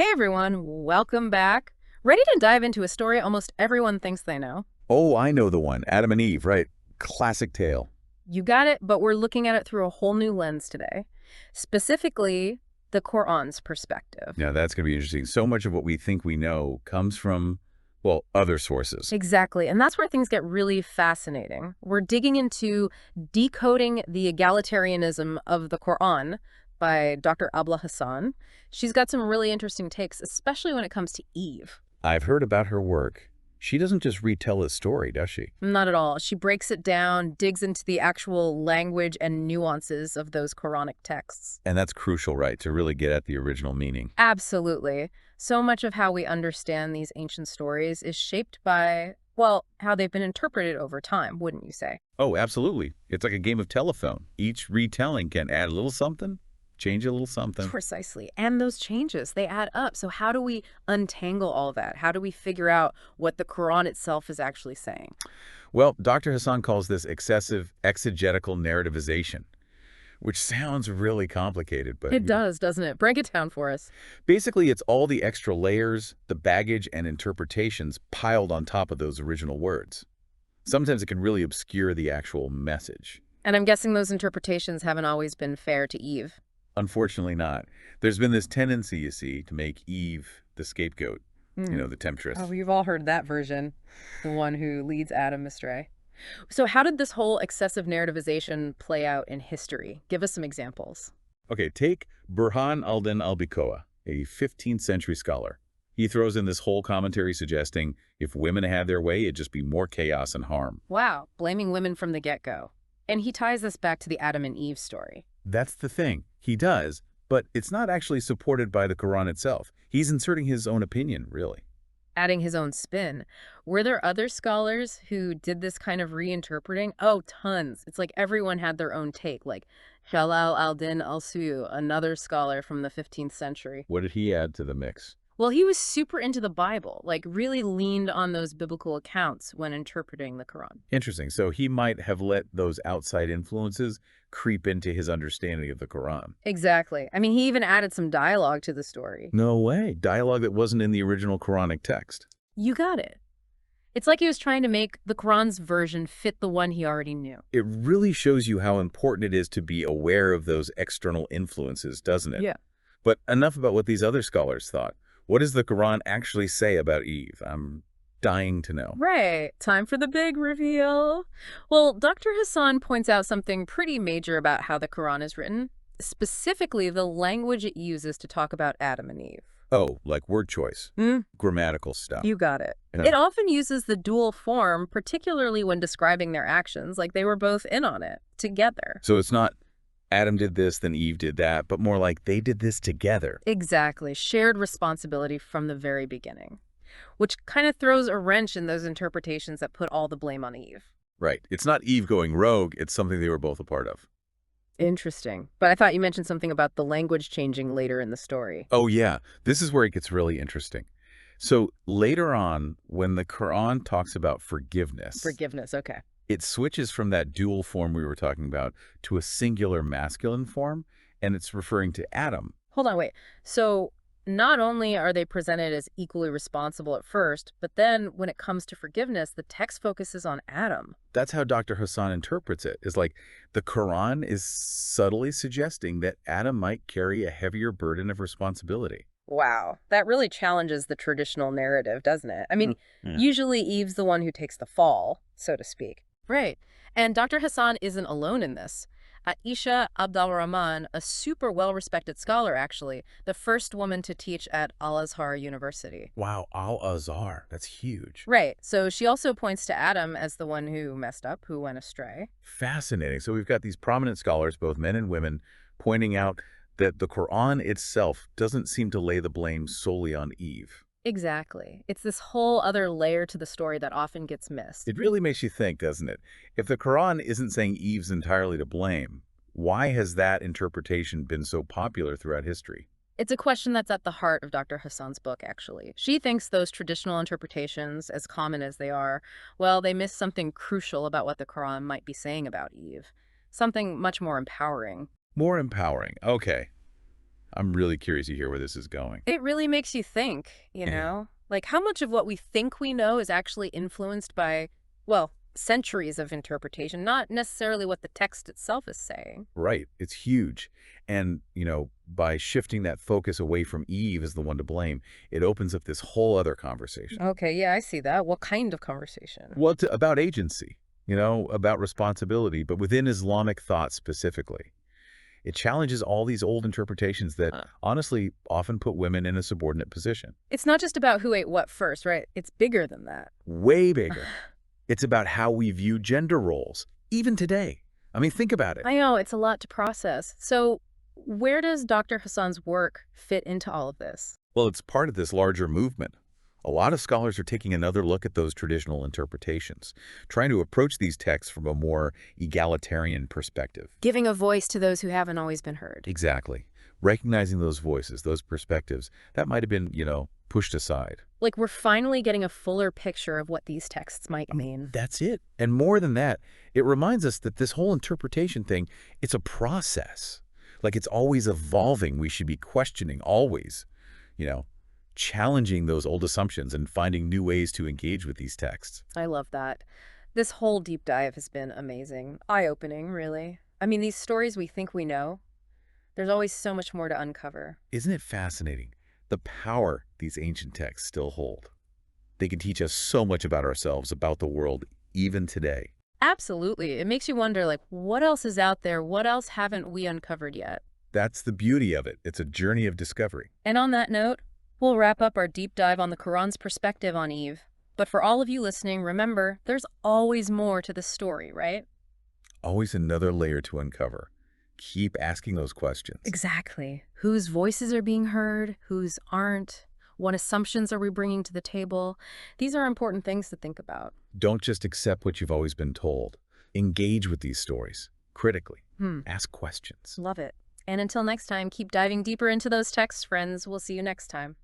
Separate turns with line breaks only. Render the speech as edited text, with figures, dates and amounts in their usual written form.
Hey everyone, welcome back. Ready to dive into a story almost everyone thinks they know?
Oh, I know the one. Adam and Eve, right? Classic tale.
You got it, but we're looking at it through a whole new lens today. Specifically, the Qur'an's perspective.
Now, that's going to be interesting. So much of what we think we know comes from, well, other sources.
Exactly, and that's where things get really fascinating. We're digging into Decoding the Egalitarianism of the Qur'an by Dr. Abla Hasan. She's got some really interesting takes, especially when it comes to Eve.
I've heard about her work. She doesn't just retell a story, does she?
Not at all. She breaks it down, digs into the actual language and nuances of those Quranic texts.
And that's crucial, right, to really get at the original meaning.
Absolutely. So much of how we understand these ancient stories is shaped by, well, how they've been interpreted over time, wouldn't you say?
Oh, absolutely. It's like a game of telephone. Each retelling can add a little something, change a little something.
Precisely. And those changes, they add up. So how do we untangle all that? How do we figure out what the Quran itself is actually saying?
Well, Dr. Hassan calls this excessive exegetical narrativization, which sounds really complicated, but
It does, doesn't it? Break it down for us.
basically it's all the extra layers, the baggage and interpretations piled on top of those original words. Sometimes it can really obscure the actual message.
And I'm guessing those interpretations haven't always been fair to Eve.
Unfortunately not. There's been this tendency, you see, to make Eve the scapegoat, the temptress.
Oh, we've all heard that version, the one who leads Adam astray. So how did this whole excessive narrativization play out in history? Give us some examples.
Okay, take Burhan al-Din al-Bikoa, a 15th century scholar. He throws in this whole commentary suggesting if women had their way, it'd just be more chaos and harm.
Wow, blaming women from the get-go. And he ties this back to the Adam and Eve story.
That's the thing. He does, but it's not actually supported by the Quran itself. He's inserting his own opinion, really.
Adding his own spin. Were there other scholars who did this kind of reinterpreting? Oh, tons. It's like everyone had their own take, like Shalal al-Din al-Suyu, another scholar from the 15th century.
What did he add to the mix?
Well, he was super into the Bible, like really leaned on those biblical accounts when interpreting the Quran.
Interesting. So he might have let those outside influences creep into his understanding of the Quran.
Exactly. I mean, he even added some dialogue to the story.
No way. Dialogue that wasn't in the original Quranic text.
You got it. It's like he was trying to make the Quran's version fit the one he already knew.
It really shows you how important it is to be aware of those external influences, doesn't it?
Yeah.
But enough about what these other scholars thought. What does the Quran actually say about Eve? I'm dying to know.
Right. Time for the big reveal. Well, Dr. Hassan points out something pretty major about how the Quran is written, specifically the language it uses to talk about Adam and Eve.
Oh, like word choice, grammatical stuff.
You got it.
Yeah.
It often uses the dual form, particularly when describing their actions, like they were both in on it, together.
So it's not Adam did this, then Eve did that, but more like they did this together.
Exactly. Shared responsibility from the very beginning, which kind of throws a wrench in those interpretations that put all the blame on Eve.
Right. It's not Eve going rogue. It's something they were both a part of.
Interesting. But I thought you mentioned something about the language changing later in the story.
Oh, yeah. This is where it gets really interesting. So later on, when the Quran talks about forgiveness,
Forgiveness, okay.
it switches from that dual form we were talking about to a singular masculine form, and it's referring to Adam.
Hold on, wait. So not only are they presented as equally responsible at first, but then when it comes to forgiveness, the text focuses on Adam.
That's how Dr. Hassan interprets it. It's like the Quran is subtly suggesting that Adam might carry a heavier burden of responsibility.
Wow. That really challenges the traditional narrative, doesn't it? I mean,
Yeah.
usually Eve's the one who takes the fall, so to speak. Right. And Dr. Hassan isn't alone in this. Aisha Abdul-Rahman, a super well-respected scholar, actually, the first woman to teach at Al-Azhar University.
Wow, Al-Azhar. That's huge.
Right. So she also points to Adam as the one who messed up, who went astray.
Fascinating. So we've got these prominent scholars, both men and women, pointing out that the Quran itself doesn't seem to lay the blame solely on Eve.
Exactly. It's this whole other layer to the story that often gets missed.
It really makes you think, doesn't it? If the Quran isn't saying Eve's entirely to blame, why has that interpretation been so popular throughout history?
It's a question that's at the heart of Dr. Hassan's book, actually. She thinks those traditional interpretations, as common as they are, well, they miss something crucial about what the Quran might be saying about Eve. Something much more empowering.
More empowering. Okay. I'm really curious to hear where this is going.
It really makes you think, you
Yeah.
know? Like how much of what we think we know is actually influenced by, well, centuries of interpretation, not necessarily what the text itself is saying.
Right. It's huge. And, by shifting that focus away from Eve as the one to blame, it opens up this whole other conversation.
Okay, yeah, I see that. What kind of conversation?
Well, about agency, about responsibility, but within Islamic thought specifically. It challenges all these old interpretations that
Uh,
honestly often put women in a subordinate position.
It's not just about who ate what first, right? It's bigger than that.
Way bigger. It's about how we view gender roles, even today. I mean, think about it.
I know, it's a lot to process. So, where does Dr. Hassan's work fit into all of this?
Well, it's part of this larger movement. A lot of scholars are taking another look at those traditional interpretations, trying to approach these texts from a more egalitarian perspective.
Giving a voice to those who haven't always been heard.
Exactly. Recognizing those voices, those perspectives, that might have been, pushed aside.
Like we're finally getting a fuller picture of what these texts might mean.
That's it. And more than that, it reminds us that this whole interpretation thing, it's a process. Like it's always evolving. We should be questioning always, you know, challenging those old assumptions and finding new ways to engage with these texts.
I love that. This whole deep dive has been amazing. Eye-opening, really. I mean, these stories we think we know, there's always so much more to uncover.
Isn't it fascinating? The power these ancient texts still hold. They can teach us so much about ourselves, about the world, even today.
Absolutely. It makes you wonder, like, what else is out there? What else haven't we uncovered yet?
That's the beauty of it. It's a journey of discovery.
And on that note, we'll wrap up our deep dive on the Quran's perspective on Eve. But for all of you listening, remember, there's always more to the story, right?
Always another layer to uncover. Keep asking those questions.
Exactly. Whose voices are being heard? Whose aren't? What assumptions are we bringing to the table? These are important things to think about.
Don't just accept what you've always been told. Engage with these stories critically. Ask questions.
Love it. And until next time, keep diving deeper into those texts, friends. We'll see you next time.